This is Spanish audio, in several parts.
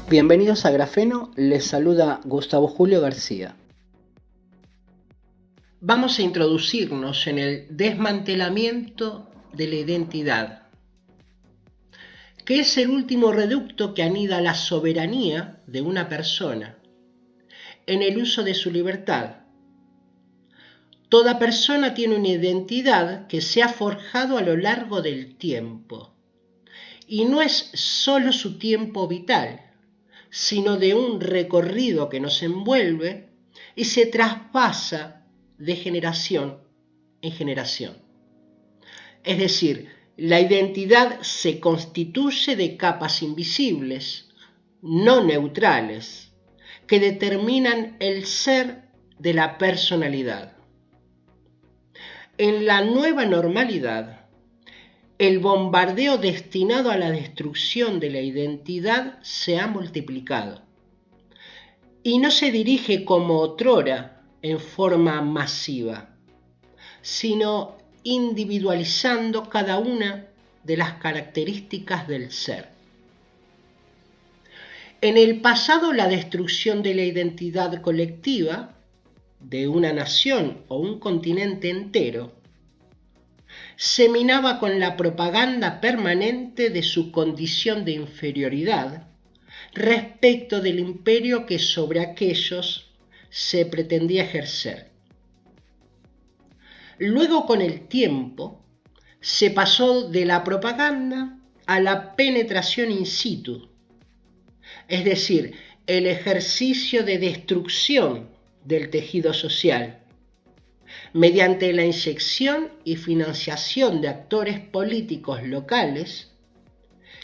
Bienvenidos a Grafeno, les saluda Gustavo Julio García. Vamos a introducirnos en el desmantelamiento de la identidad, que es el último reducto que anida la soberanía de una persona en el uso de su libertad. Toda persona tiene una identidad que se ha forjado a lo largo del tiempo, y no es solo su tiempo vital, sino de un recorrido que nos envuelve y se traspasa de generación en generación. Es decir, la identidad se constituye de capas invisibles, no neutrales, que determinan el ser de la personalidad. En la nueva normalidad, el bombardeo destinado a la destrucción de la identidad se ha multiplicado y no se dirige como otrora en forma masiva, sino individualizando cada una de las características del ser. En el pasado, la destrucción de la identidad colectiva de una nación o un continente entero se minaba con la propaganda permanente de su condición de inferioridad respecto del imperio que sobre aquellos se pretendía ejercer. Luego, con el tiempo, se pasó de la propaganda a la penetración in situ, es decir, el ejercicio de destrucción del tejido social, mediante la inyección y financiación de actores políticos locales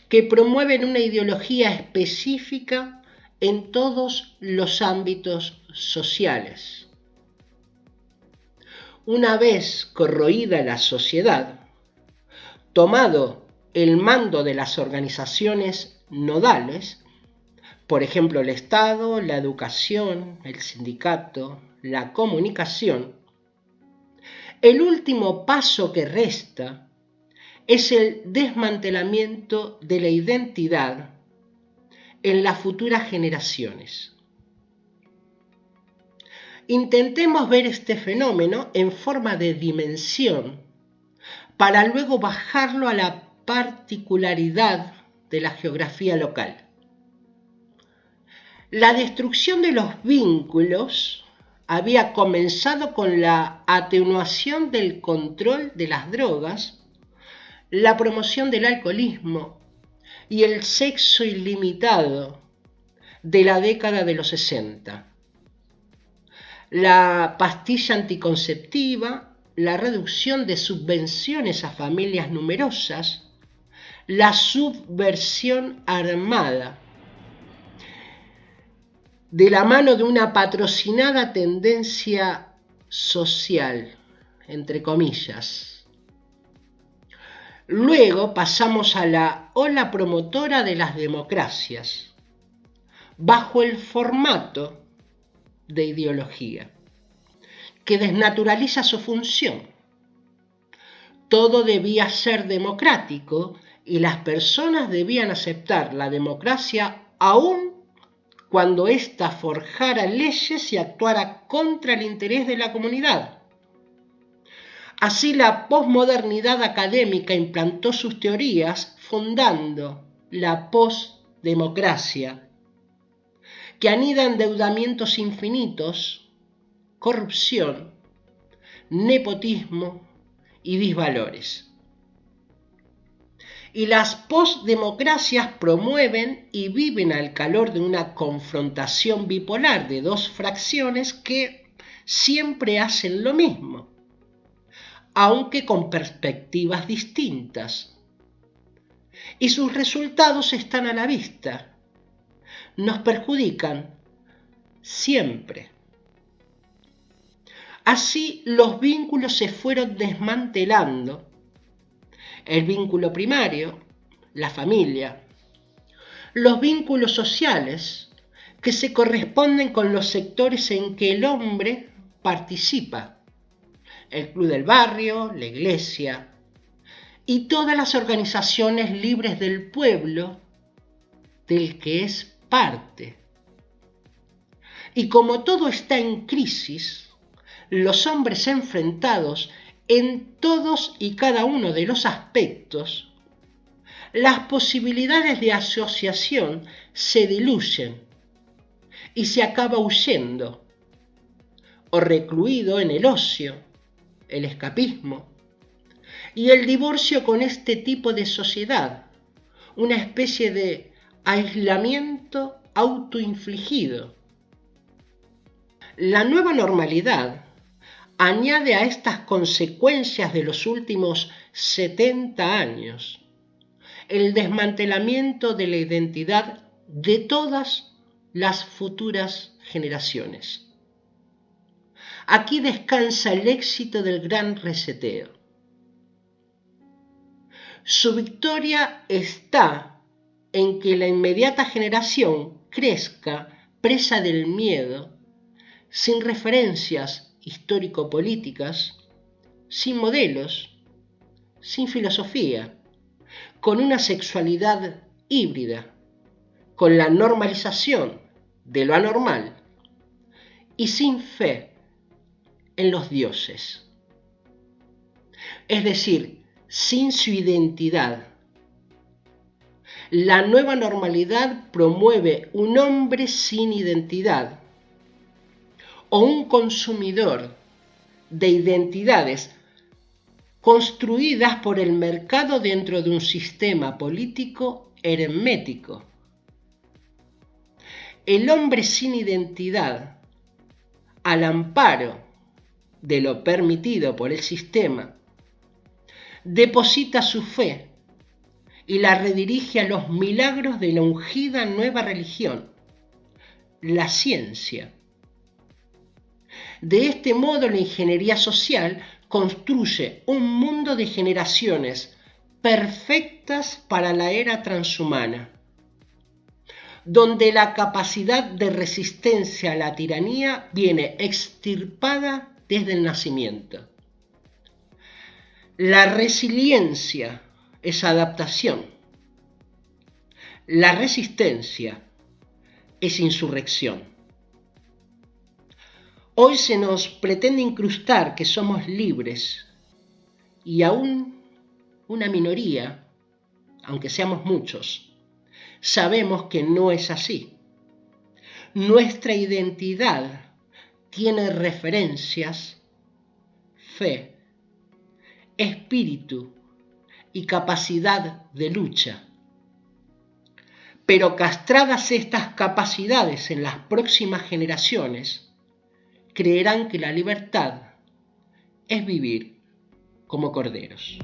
que promueven una ideología específica en todos los ámbitos sociales. Una vez corroída la sociedad, tomado el mando de las organizaciones nodales, por ejemplo el Estado, la educación, el sindicato, la comunicación, el último paso que resta es el desmantelamiento de la identidad en las futuras generaciones. Intentemos ver este fenómeno en forma de dimensión para luego bajarlo a la particularidad de la geografía local. La destrucción de los vínculos había comenzado con la atenuación del control de las drogas, la promoción del alcoholismo y el sexo ilimitado de la década de los 60. La pastilla anticonceptiva, la reducción de subvenciones a familias numerosas, la subversión armada, de la mano de una patrocinada tendencia social, entre comillas. Luego pasamos a la ola promotora de las democracias, bajo el formato de ideología, que desnaturaliza su función. Todo debía ser democrático y las personas debían aceptar la democracia aún cuando ésta forjara leyes y actuara contra el interés de la comunidad. Así, la posmodernidad académica implantó sus teorías fundando la postdemocracia, que anida endeudamientos infinitos, corrupción, nepotismo y disvalores. Y las postdemocracias promueven y viven al calor de una confrontación bipolar de dos fracciones que siempre hacen lo mismo, aunque con perspectivas distintas. Y sus resultados están a la vista. Nos perjudican siempre. Así, los vínculos se fueron desmantelando. El vínculo primario, la familia, los vínculos sociales que se corresponden con los sectores en que el hombre participa, el club del barrio, la iglesia y todas las organizaciones libres del pueblo del que es parte. Y como todo está en crisis, los hombres enfrentados en todos y cada uno de los aspectos, las posibilidades de asociación se diluyen y se acaba huyendo o recluido en el ocio, el escapismo y el divorcio con este tipo de sociedad, una especie de aislamiento autoinfligido. La nueva normalidad añade a estas consecuencias de los últimos 70 años el desmantelamiento de la identidad de todas las futuras generaciones. Aquí descansa el éxito del gran reseteo. Su victoria está en que la inmediata generación crezca presa del miedo, sin referencias histórico-políticas, sin modelos, sin filosofía, con una sexualidad híbrida, con la normalización de lo anormal y sin fe en los dioses. Es decir, sin su identidad. La nueva normalidad promueve un hombre sin identidad o un consumidor de identidades construidas por el mercado dentro de un sistema político hermético. El hombre sin identidad, al amparo de lo permitido por el sistema, deposita su fe y la redirige a los milagros de la ungida nueva religión, la ciencia. De este modo, la ingeniería social construye un mundo de generaciones perfectas para la era transhumana, donde la capacidad de resistencia a la tiranía viene extirpada desde el nacimiento. La resiliencia es adaptación. La resistencia es insurrección. Hoy se nos pretende incrustar que somos libres y aún una minoría, aunque seamos muchos, sabemos que no es así. Nuestra identidad tiene referencias, fe, espíritu y capacidad de lucha. Pero castradas estas capacidades en las próximas generaciones, creerán que la libertad es vivir como corderos.